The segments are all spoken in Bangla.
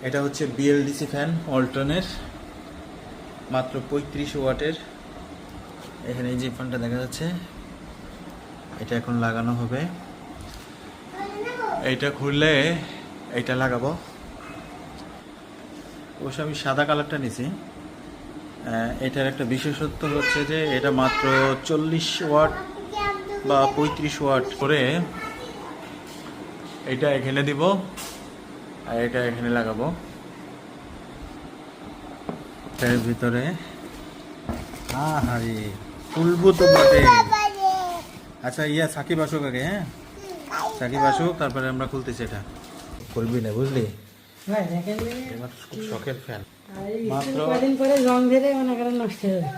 এটা হচ্ছে বিএলডিসি ফ্যান অল্টনের, মাত্র 35 ওয়াটের। এখানে এই যে ফ্যানটা দেখা যাচ্ছে, এটা এখন লাগানো হবে। এইটা খুললে এইটা লাগাবো। অবশ্য আমি সাদা কালারটা নিছি। এটার একটা বিশেষত্ব হচ্ছে যে এটা মাত্র 40 ওয়াট বা 35 ওয়াট করে এটা এখানে দিব আর এটা এখানে লাগাবো। এর ভিতরে আরে খুলবো তো বটে। আচ্ছা সাকিব আসুক আগে, হ্যাঁ সাকিব আসুক, তারপরে আমরা খুলতেছি। এটা খুলবি না, বুঝলি? খুব শখের ফ্যান, মাত্র পরে জং ধরে মনে করেন নষ্ট হয়ে যাবে।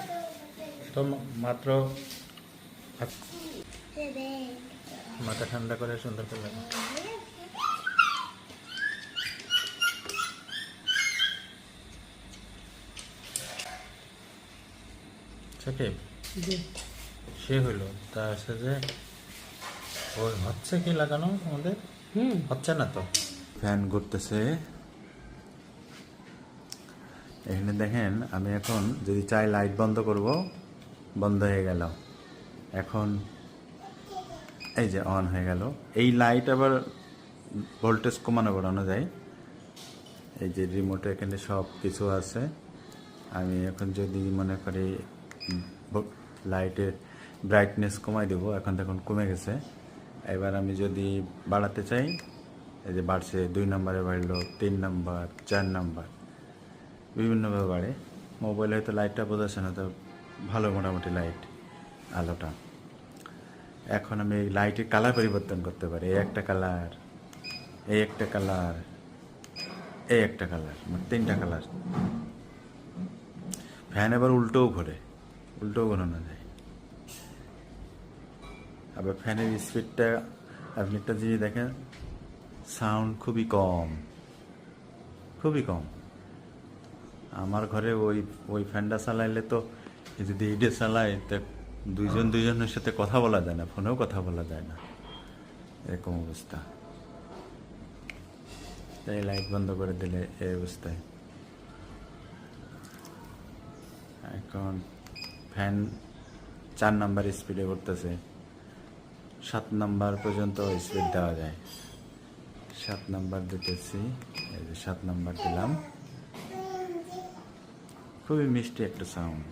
তো মাত্র মাথা ঠান্ডা করে সুন্দর করে লাগা। সাকিব সে হইলো, তা আছে যে ওই হচ্ছে কি লাগানো আমাদের হচ্ছে না তো। ফ্যান ঘুরতেছে এখানে দেখেন। আমি এখন যদি চাই লাইট বন্ধ করব, বন্ধ হয়ে গেল। এখন এই যে অন হয়ে গেল। এই লাইট আবার ভোল্টেজ কমানো বাড়ানো যায়। এই যে রিমোটে এখানে সব কিছু আছে। আমি এখন যদি মনে করি লাইটের ব্রাইটনেস কমাই দেবো, এখন দেখুন কমে গেছে। এবার আমি যদি বাড়াতে চাই, এই যে বাড়ছে, 2 নম্বরে বাড়লো, 3 নম্বর, 4 নম্বর, বিভিন্নভাবে বাড়ে। মোবাইলে হয়তো লাইটটা বোঝাচ্ছে না, তো ভালো মোটামুটি লাইট আলোটা। এখন আমি এই লাইটের কালার পরিবর্তন করতে পারি। এই একটা কালার, এই একটা কালার, এই একটা কালার, মানে 3টা কালার। ফ্যান এবার উল্টোও ঘোরে, উল্টোও ঘোরানো যায়। আবার ফ্যানের স্পিডটা আপনি একটা জিনিস দেখেন, সাউন্ড খুবই কম, খুবই কম। আমার ঘরে ওই ফ্যানটা চালাইলে তো, যদি এইটা চালাই তা দুইজনের সাথে কথা বলা যায় না, ফোনেও কথা বলা যায় না, এরকম অবস্থা। তাই লাইট বন্ধ করে দিলে এই অবস্থায়। এখন ফ্যান 4 নাম্বার স্পিডে করতেছে, 7 নাম্বার পর্যন্ত স্পিড দেওয়া যায়। 7 নাম্বার দিতেছি, এই যে 7 নাম্বার দিলাম। খুবই মিষ্টি একটা সাউন্ড।